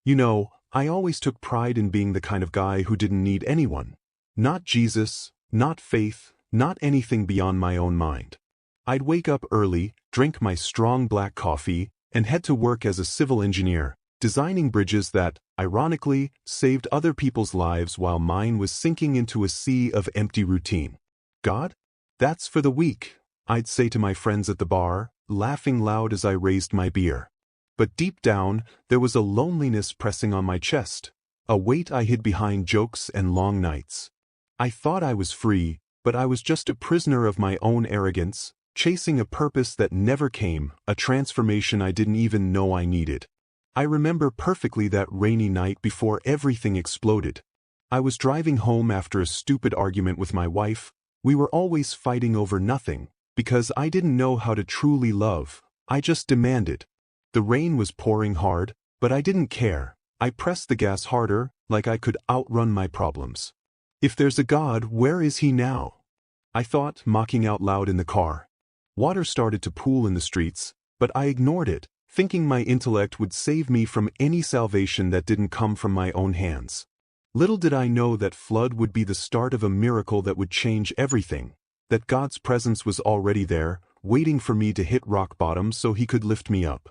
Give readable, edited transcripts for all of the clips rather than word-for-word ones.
I always took pride in being the kind of guy who didn't need anyone. Not Jesus, not faith, not anything beyond my own mind. I'd wake up early, drink my strong black coffee, and head to work as a civil engineer, designing bridges that, ironically, saved other people's lives while mine was sinking into a sea of empty routine. God? That's for the weak, I'd say to my friends at the bar, laughing loud as I raised my beer. But deep down, there was a loneliness pressing on my chest, a weight I hid behind jokes and long nights. I thought I was free, but I was just a prisoner of my own arrogance, chasing a purpose that never came, a transformation I didn't even know I needed. I remember perfectly that rainy night before everything exploded. I was driving home after a stupid argument with my wife. We were always fighting over nothing, because I didn't know how to truly love. I just demanded. The rain was pouring hard, but I didn't care. I pressed the gas harder, like I could outrun my problems. If there's a God, where is he now? I thought, mocking out loud in the car. Water started to pool in the streets, but I ignored it, thinking my intellect would save me from any salvation that didn't come from my own hands. Little did I know that flood would be the start of a miracle that would change everything, that God's presence was already there, waiting for me to hit rock bottom so he could lift me up.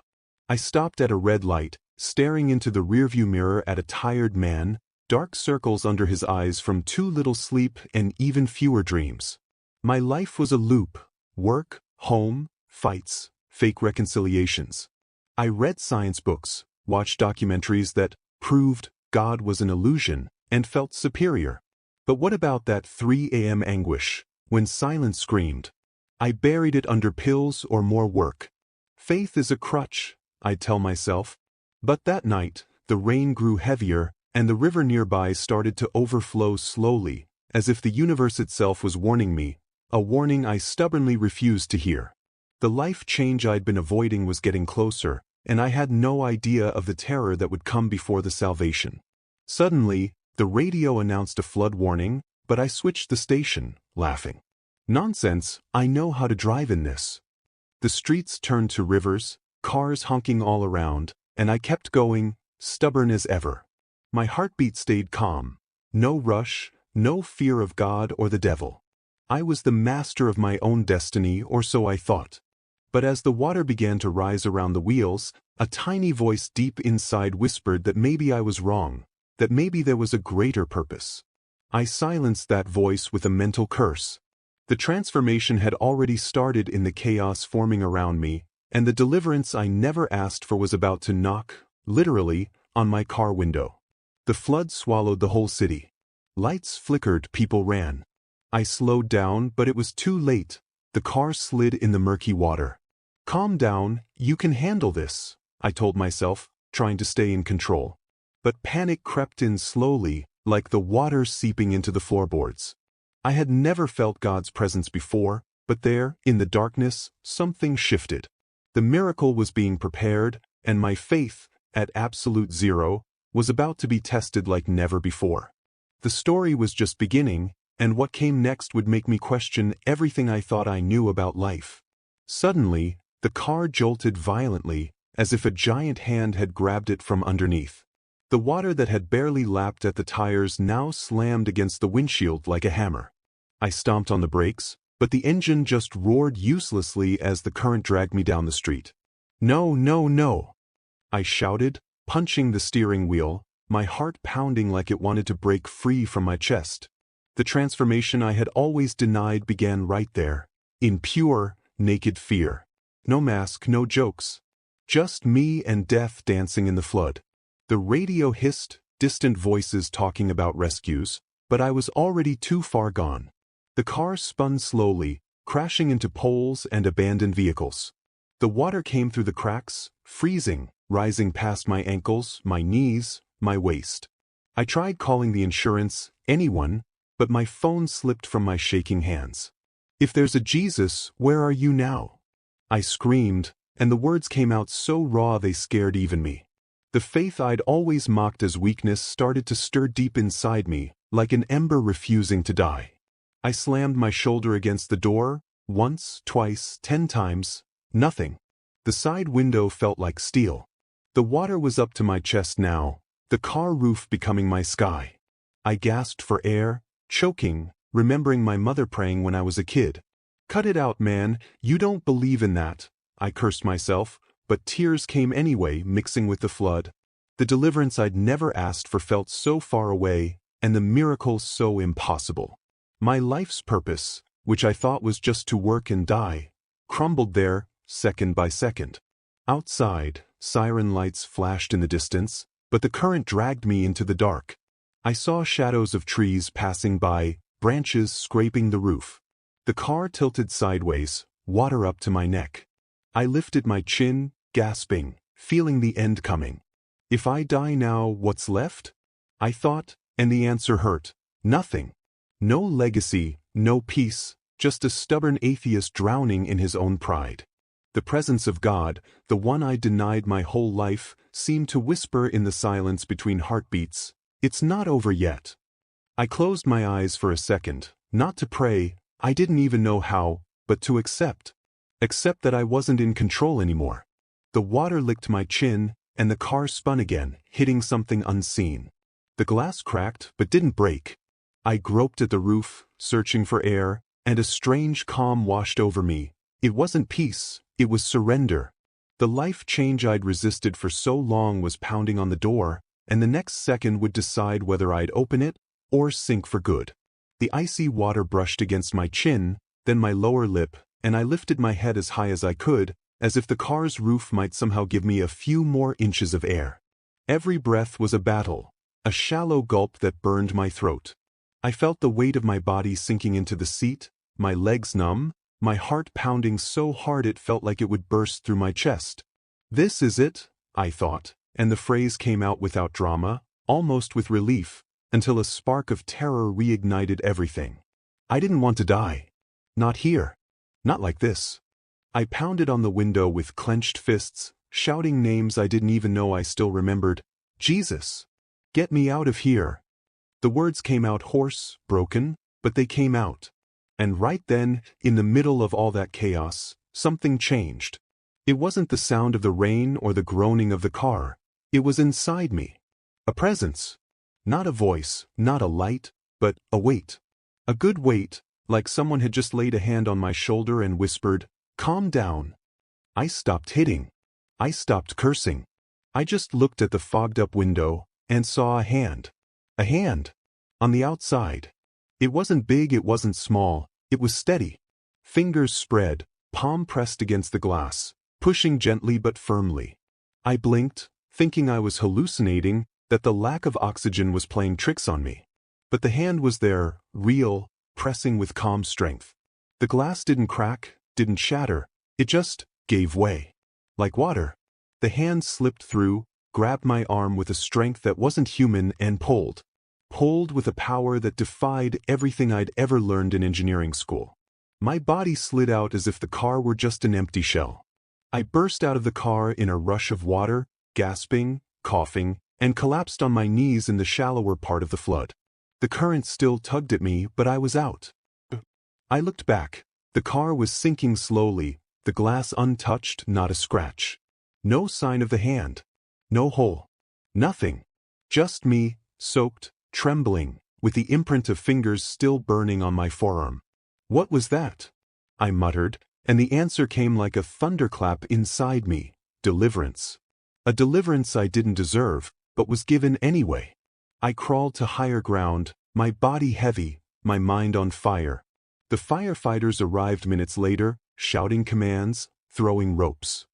I stopped at a red light, staring into the rearview mirror at a tired man, dark circles under his eyes from too little sleep and even fewer dreams. My life was a loop: work, home, fights, fake reconciliations. I read science books, watched documentaries that proved God was an illusion, and felt superior. But what about that 3 a.m. anguish, when silence screamed? I buried it under pills or more work. Faith is a crutch, I'd tell myself. But that night, the rain grew heavier, and the river nearby started to overflow slowly, as if the universe itself was warning me, a warning I stubbornly refused to hear. The life change I'd been avoiding was getting closer, and I had no idea of the terror that would come before the salvation. Suddenly, the radio announced a flood warning, but I switched the station, laughing. Nonsense, I know how to drive in this. The streets turned to rivers, cars honking all around, and I kept going, stubborn as ever. My heartbeat stayed calm. No rush, no fear of God or the devil. I was the master of my own destiny, or so I thought. But as the water began to rise around the wheels, a tiny voice deep inside whispered that maybe I was wrong, that maybe there was a greater purpose. I silenced that voice with a mental curse. The transformation had already started in the chaos forming around me, and the deliverance I never asked for was about to knock, literally, on my car window. The flood swallowed the whole city. Lights flickered, people ran. I slowed down, but it was too late. The car slid in the murky water. Calm down, you can handle this, I told myself, trying to stay in control. But panic crept in slowly, like the water seeping into the floorboards. I had never felt God's presence before, but there, in the darkness, something shifted. The miracle was being prepared, and my faith, at absolute zero, was about to be tested like never before. The story was just beginning, and what came next would make me question everything I thought I knew about life. Suddenly, the car jolted violently, as if a giant hand had grabbed it from underneath. The water that had barely lapped at the tires now slammed against the windshield like a hammer. I stomped on the brakes, but the engine just roared uselessly as the current dragged me down the street. "No, no, no!" I shouted, punching the steering wheel, my heart pounding like it wanted to break free from my chest. The transformation I had always denied began right there, in pure, naked fear. No mask, no jokes. Just me and death dancing in the flood. The radio hissed, distant voices talking about rescues, but I was already too far gone. The car spun slowly, crashing into poles and abandoned vehicles. The water came through the cracks, freezing, rising past my ankles, my knees, my waist. I tried calling the insurance, anyone, but my phone slipped from my shaking hands. "If there's a Jesus, where are you now?" I screamed, and the words came out so raw they scared even me. The faith I'd always mocked as weakness started to stir deep inside me, like an ember refusing to die. I slammed my shoulder against the door, once, twice, 10 times, nothing. The side window felt like steel. The water was up to my chest now, the car roof becoming my sky. I gasped for air, choking, remembering my mother praying when I was a kid. "Cut it out, man, you don't believe in that," I cursed myself, but tears came anyway, mixing with the flood. The deliverance I'd never asked for felt so far away, and the miracle so impossible. My life's purpose, which I thought was just to work and die, crumbled there, second by second. Outside, siren lights flashed in the distance, but the current dragged me into the dark. I saw shadows of trees passing by, branches scraping the roof. The car tilted sideways, water up to my neck. I lifted my chin, gasping, feeling the end coming. If I die now, what's left? I thought, and the answer hurt. Nothing. No legacy, no peace, just a stubborn atheist drowning in his own pride. The presence of God, the one I denied my whole life, seemed to whisper in the silence between heartbeats, "It's not over yet." I closed my eyes for a second, not to pray, I didn't even know how, but to accept. Accept that I wasn't in control anymore. The water licked my chin, and the car spun again, hitting something unseen. The glass cracked, but didn't break. I groped at the roof, searching for air, and a strange calm washed over me. It wasn't peace, it was surrender. The life change I'd resisted for so long was pounding on the door, and the next second would decide whether I'd open it or sink for good. The icy water brushed against my chin, then my lower lip, and I lifted my head as high as I could, as if the car's roof might somehow give me a few more inches of air. Every breath was a battle, a shallow gulp that burned my throat. I felt the weight of my body sinking into the seat, my legs numb, my heart pounding so hard it felt like it would burst through my chest. "This is it," I thought, and the phrase came out without drama, almost with relief, until a spark of terror reignited everything. I didn't want to die. Not here. Not like this. I pounded on the window with clenched fists, shouting names I didn't even know I still remembered. "Jesus! Get me out of here!" The words came out hoarse, broken, but they came out. And right then, in the middle of all that chaos, something changed. It wasn't the sound of the rain or the groaning of the car. It was inside me. A presence. Not a voice, not a light, but a weight. A good weight, like someone had just laid a hand on my shoulder and whispered, "Calm down." I stopped hitting. I stopped cursing. I just looked at the fogged-up window and saw a hand. A hand. On the outside. It wasn't big, it wasn't small, it was steady. Fingers spread, palm pressed against the glass, pushing gently but firmly. I blinked, thinking I was hallucinating, that the lack of oxygen was playing tricks on me. But the hand was there, real, pressing with calm strength. The glass didn't crack, didn't shatter, it just gave way. Like water. The hand slipped through, grabbed my arm with a strength that wasn't human and pulled. Pulled with a power that defied everything I'd ever learned in engineering school. My body slid out as if the car were just an empty shell. I burst out of the car in a rush of water, gasping, coughing, and collapsed on my knees in the shallower part of the flood. The current still tugged at me, but I was out. I looked back. The car was sinking slowly, the glass untouched, not a scratch. No sign of the hand. No hole. Nothing. Just me, soaked, trembling, with the imprint of fingers still burning on my forearm. "What was that?" I muttered, and the answer came like a thunderclap inside me. Deliverance. A deliverance I didn't deserve, but was given anyway. I crawled to higher ground, my body heavy, my mind on fire. The firefighters arrived minutes later, shouting commands, throwing ropes.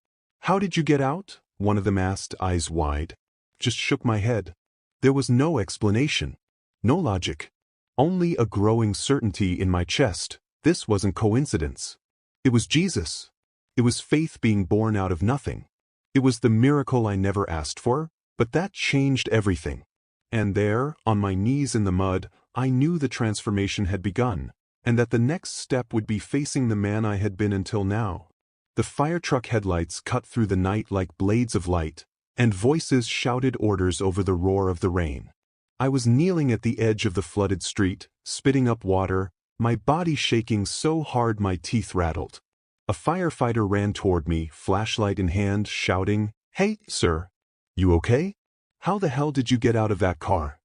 "How did you get out?" one of them asked, eyes wide. Just shook my head. There was no explanation. No logic. Only a growing certainty in my chest. This wasn't coincidence. It was Jesus. It was faith being born out of nothing. It was the miracle I never asked for, but that changed everything. And there, on my knees in the mud, I knew the transformation had begun, and that the next step would be facing the man I had been until now. The fire truck headlights cut through the night like blades of light, and voices shouted orders over the roar of the rain. I was kneeling at the edge of the flooded street, spitting up water, my body shaking so hard my teeth rattled. A firefighter ran toward me, flashlight in hand, shouting, "Hey, sir. You okay?" How the hell did you get out of that car?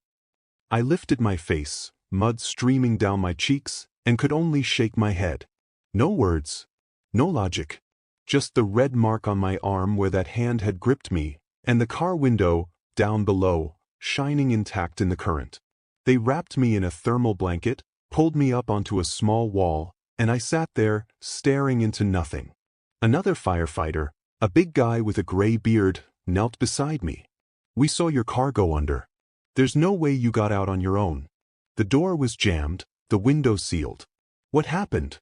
I lifted my face, mud streaming down my cheeks, and could only shake my head. No words. No logic. Just the red mark on my arm where that hand had gripped me, and the car window, down below, shining intact in the current. They wrapped me in a thermal blanket, pulled me up onto a small wall, and I sat there, staring into nothing. Another firefighter, a big guy with a gray beard, knelt beside me. We saw your car go under. There's no way you got out on your own. The door was jammed, the window sealed. What happened?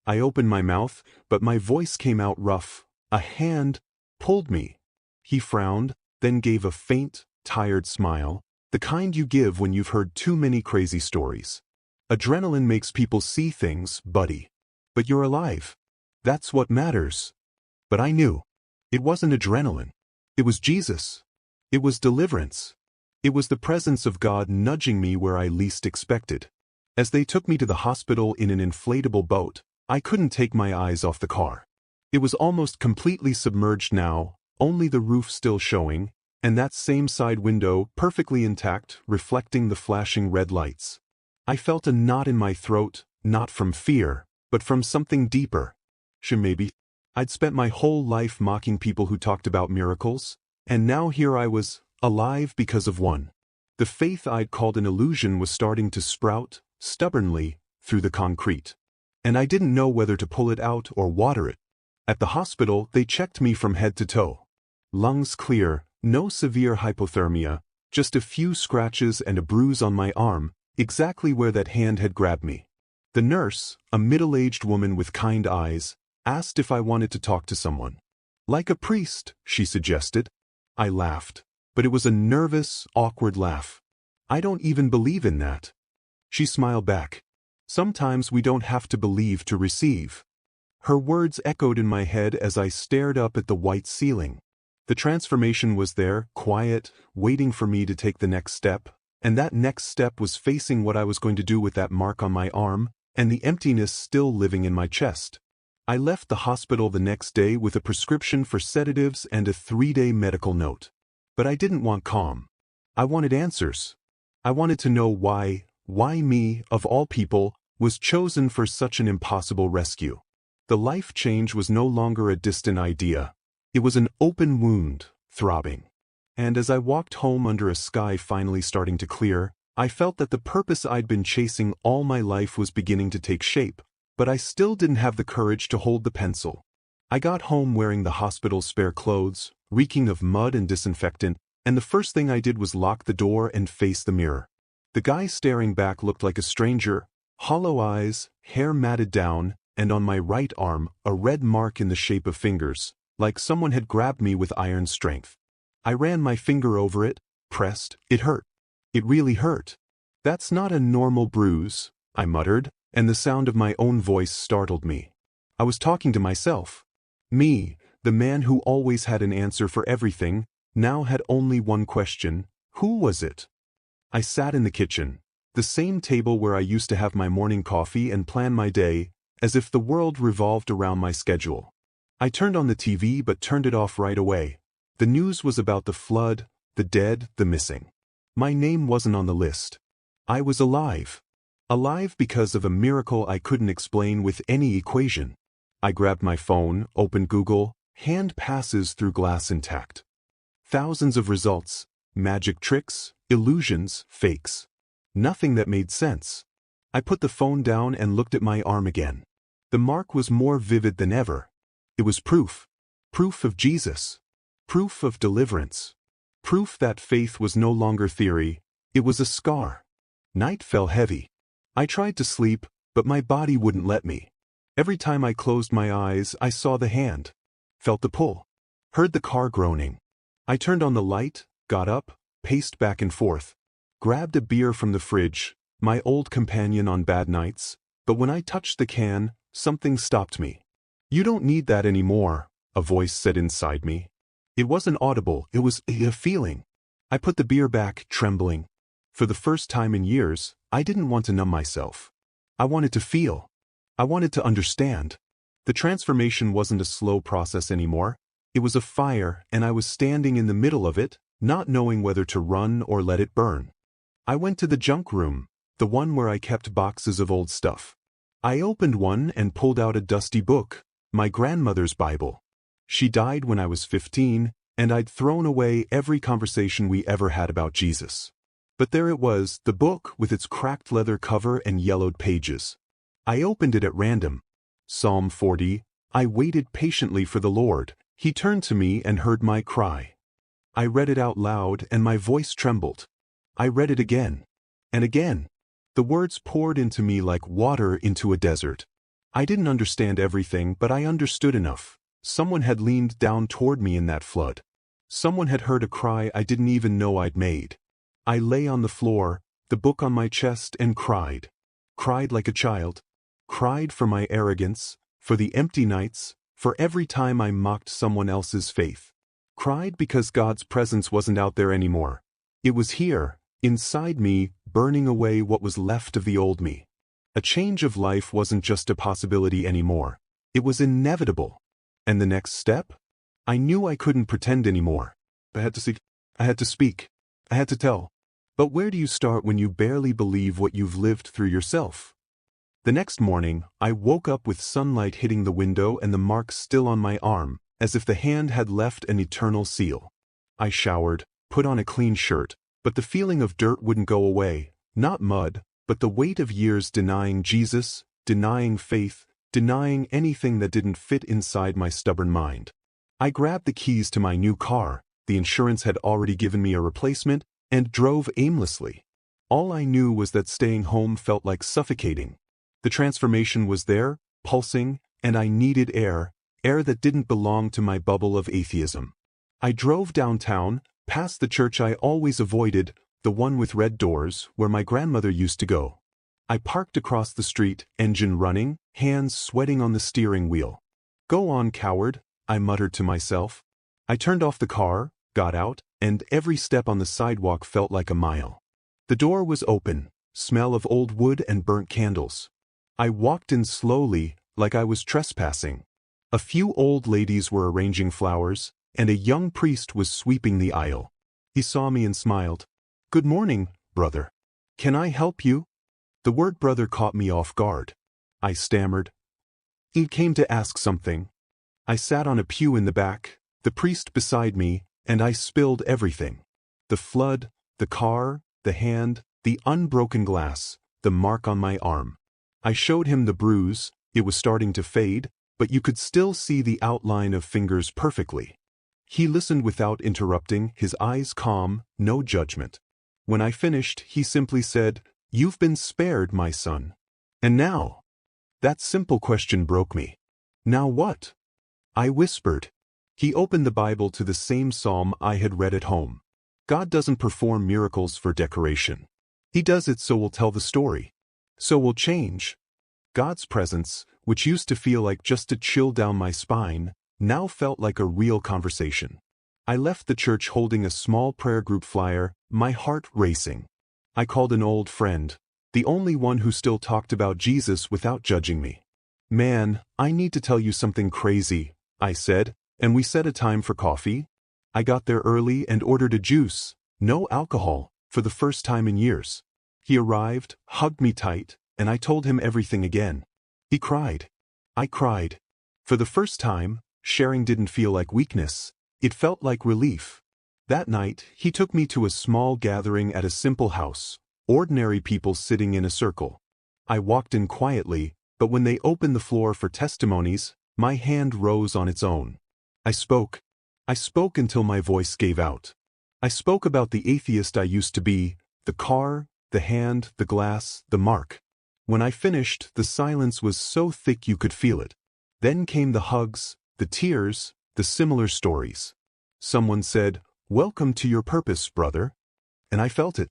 I opened my mouth, but my voice came out rough. A hand pulled me. He frowned, then gave a faint, tired smile, the kind you give when you've heard too many crazy stories. Adrenaline makes people see things, buddy. But you're alive. That's what matters. But I knew. It wasn't adrenaline. It was Jesus. It was deliverance. It was the presence of God nudging me where I least expected. As they took me to the hospital in an inflatable boat, I couldn't take my eyes off the car. It was almost completely submerged now, only the roof still showing, and that same side window perfectly intact, reflecting the flashing red lights. I felt a knot in my throat, not from fear, but from something deeper. Maybe. I'd spent my whole life mocking people who talked about miracles, and now here I was, alive because of one. The faith I'd called an illusion was starting to sprout, stubbornly, through the concrete. And I didn't know whether to pull it out or water it. At the hospital, they checked me from head to toe. Lungs clear, no severe hypothermia, just a few scratches and a bruise on my arm, exactly where that hand had grabbed me. The nurse, a middle-aged woman with kind eyes, asked if I wanted to talk to someone. Like a priest, she suggested. I laughed, but it was a nervous, awkward laugh. I don't even believe in that. She smiled back. Sometimes we don't have to believe to receive. Her words echoed in my head as I stared up at the white ceiling. The transformation was there, quiet, waiting for me to take the next step, and that next step was facing what I was going to do with that mark on my arm, and the emptiness still living in my chest. I left the hospital the next day with a prescription for sedatives and a 3-day medical note. But I didn't want calm. I wanted answers. I wanted to know why me, of all people, was chosen for such an impossible rescue. The life change was no longer a distant idea. It was an open wound, throbbing. And as I walked home under a sky finally starting to clear, I felt that the purpose I'd been chasing all my life was beginning to take shape. But I still didn't have the courage to hold the pencil. I got home wearing the hospital's spare clothes, reeking of mud and disinfectant, and the first thing I did was lock the door and face the mirror. The guy staring back looked like a stranger, hollow eyes, hair matted down, and on my right arm, a red mark in the shape of fingers, like someone had grabbed me with iron strength. I ran my finger over it, pressed. It hurt. It really hurt. That's not a normal bruise, I muttered, and the sound of my own voice startled me. I was talking to myself. Me, the man who always had an answer for everything, now had only one question: who was it? I sat in the kitchen, the same table where I used to have my morning coffee and plan my day, as if the world revolved around my schedule. I turned on the TV but turned it off right away. The news was about the flood, the dead, the missing. My name wasn't on the list. I was alive. Alive because of a miracle I couldn't explain with any equation. I grabbed my phone, opened Google, hand passes through glass intact. Thousands of results, magic tricks, illusions, fakes. Nothing that made sense. I put the phone down and looked at my arm again. The mark was more vivid than ever. It was proof. Proof of Jesus. Proof of deliverance. Proof that faith was no longer theory, it was a scar. Night fell heavy. I tried to sleep, but my body wouldn't let me. Every time I closed my eyes, I saw the hand, felt the pull, heard the car groaning. I turned on the light, got up, paced back and forth, grabbed a beer from the fridge, my old companion on bad nights, but when I touched the can, something stopped me. "You don't need that anymore," a voice said inside me. It wasn't audible, it was a feeling. I put the beer back, trembling. For the first time in years, I didn't want to numb myself. I wanted to feel. I wanted to understand. The transformation wasn't a slow process anymore. It was a fire, and I was standing in the middle of it, not knowing whether to run or let it burn. I went to the junk room, the one where I kept boxes of old stuff. I opened one and pulled out a dusty book, my grandmother's Bible. She died when I was 15, and I'd thrown away every conversation we ever had about Jesus. But there it was, the book with its cracked leather cover and yellowed pages. I opened it at random. Psalm 40, I waited patiently for the Lord. He turned to me and heard my cry. I read it out loud and my voice trembled. I read it again. And again. The words poured into me like water into a desert. I didn't understand everything, but I understood enough. Someone had leaned down toward me in that flood. Someone had heard a cry I didn't even know I'd made. I lay on the floor, the book on my chest, and cried. Cried like a child. Cried for my arrogance, for the empty nights, for every time I mocked someone else's faith. Cried because God's presence wasn't out there anymore. It was here, inside me, burning away what was left of the old me. A change of life wasn't just a possibility anymore. It was inevitable. And the next step? I knew I couldn't pretend anymore. I had to seek. I had to speak. I had to tell. But where do you start when you barely believe what you've lived through yourself? The next morning, I woke up with sunlight hitting the window and the marks still on my arm, as if the hand had left an eternal seal. I showered, put on a clean shirt, but the feeling of dirt wouldn't go away, not mud, but the weight of years denying Jesus, denying faith, denying anything that didn't fit inside my stubborn mind. I grabbed the keys to my new car, the insurance had already given me a replacement, and drove aimlessly. All I knew was that staying home felt like suffocating. The transformation was there, pulsing, and I needed air, air that didn't belong to my bubble of atheism. I drove downtown, past the church I always avoided, the one with red doors, where my grandmother used to go. I parked across the street, engine running, hands sweating on the steering wheel. Go on, coward, I muttered to myself. I turned off the car, got out, and every step on the sidewalk felt like a mile. The door was open, smell of old wood and burnt candles. I walked in slowly, like I was trespassing. A few old ladies were arranging flowers, and a young priest was sweeping the aisle. He saw me and smiled. "Good morning, brother. Can I help you?" The word brother caught me off guard. I stammered. "He came to ask something." I sat on a pew in the back, the priest beside me, and I spilled everything. The flood, the car, the hand, the unbroken glass, the mark on my arm. I showed him the bruise, it was starting to fade, but you could still see the outline of fingers perfectly. He listened without interrupting, his eyes calm, no judgment. When I finished, he simply said, "You've been spared, my son." And now? That simple question broke me. Now what? I whispered. He opened the Bible to the same psalm I had read at home. God doesn't perform miracles for decoration. He does it so we'll tell the story. So we'll change. God's presence, which used to feel like just a chill down my spine, now felt like a real conversation. I left the church holding a small prayer group flyer, my heart racing. I called an old friend, the only one who still talked about Jesus without judging me. "Man, I need to tell you something crazy," I said, and we set a time for coffee. I got there early and ordered a juice, no alcohol, for the first time in years. He arrived, hugged me tight, and I told him everything again. He cried. I cried. For the first time, sharing didn't feel like weakness, it felt like relief. That night, he took me to a small gathering at a simple house, ordinary people sitting in a circle. I walked in quietly, but when they opened the floor for testimonies, my hand rose on its own. I spoke. I spoke until my voice gave out. I spoke about the atheist I used to be, the car, the hand, the glass, the mark. When I finished, the silence was so thick you could feel it. Then came the hugs, the tears, the similar stories. Someone said, "Welcome to your purpose, brother." And I felt it.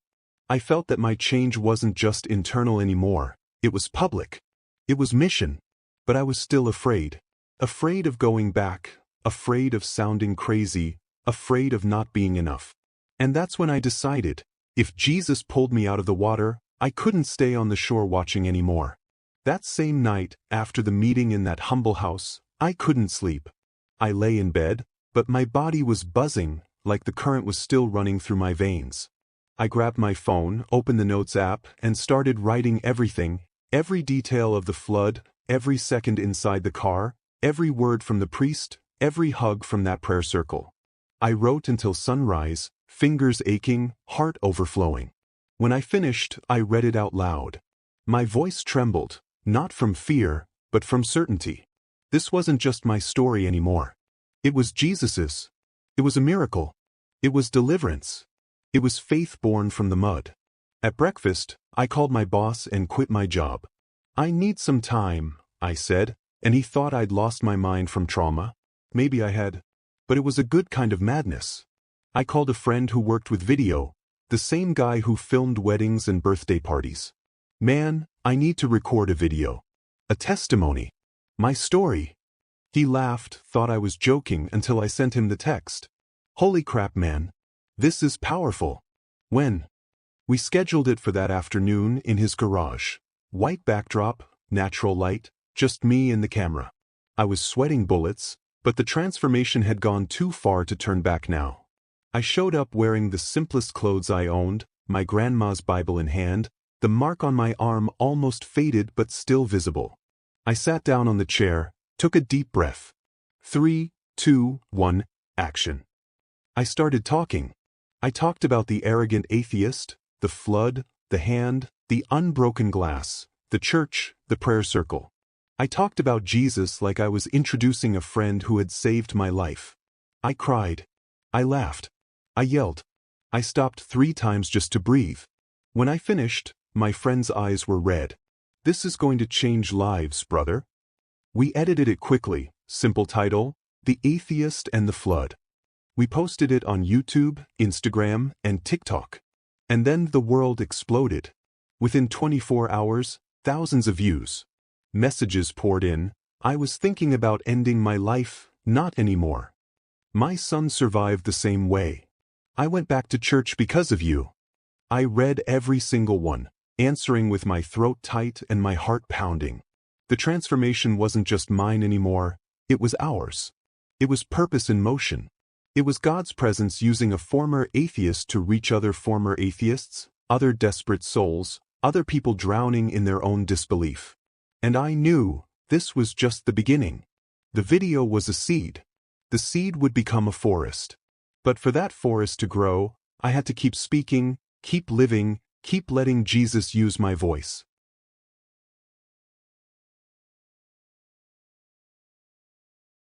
I felt that my change wasn't just internal anymore, it was public. It was mission. But I was still afraid. Afraid of going back, afraid of sounding crazy, afraid of not being enough. And that's when I decided, if Jesus pulled me out of the water, I couldn't stay on the shore watching anymore. That same night, after the meeting in that humble house, I couldn't sleep. I lay in bed, but my body was buzzing, like the current was still running through my veins. I grabbed my phone, opened the Notes app, and started writing everything, every detail of the flood, every second inside the car, every word from the priest, every hug from that prayer circle. I wrote until sunrise, fingers aching, heart overflowing. When I finished, I read it out loud. My voice trembled, not from fear, but from certainty. This wasn't just my story anymore. It was Jesus's. It was a miracle. It was deliverance. It was faith born from the mud. At breakfast, I called my boss and quit my job. "I need some time," I said, and he thought I'd lost my mind from trauma. Maybe I had. But it was a good kind of madness. I called a friend who worked with video, the same guy who filmed weddings and birthday parties. "Man, I need to record a video. A testimony. My story." He laughed, thought I was joking until I sent him the text. "Holy crap, man. This is powerful." When? We scheduled it for that afternoon in his garage. White backdrop, natural light, just me and the camera. I was sweating bullets, but the transformation had gone too far to turn back now. I showed up wearing the simplest clothes I owned, my grandma's Bible in hand, the mark on my arm almost faded but still visible. I sat down on the chair, took a deep breath. 3, 2, 1, action. I started talking. I talked about the arrogant atheist, the flood, the hand, the unbroken glass, the church, the prayer circle. I talked about Jesus like I was introducing a friend who had saved my life. I cried. I laughed. I yelled. I stopped 3 times just to breathe. When I finished, my friend's eyes were red. "This is going to change lives, brother." We edited it quickly, simple title, The Atheist and the Flood. We posted it on YouTube, Instagram, and TikTok. And then the world exploded. Within 24 hours, thousands of views. Messages poured in. "I was thinking about ending my life, not anymore. My son survived the same way. I went back to church because of you." I read every single one, answering with my throat tight and my heart pounding. The transformation wasn't just mine anymore, it was ours. It was purpose in motion. It was God's presence using a former atheist to reach other former atheists, other desperate souls, other people drowning in their own disbelief. And I knew this was just the beginning. The video was a seed. The seed would become a forest. But for that forest to grow, I had to keep speaking, keep living, keep letting Jesus use my voice.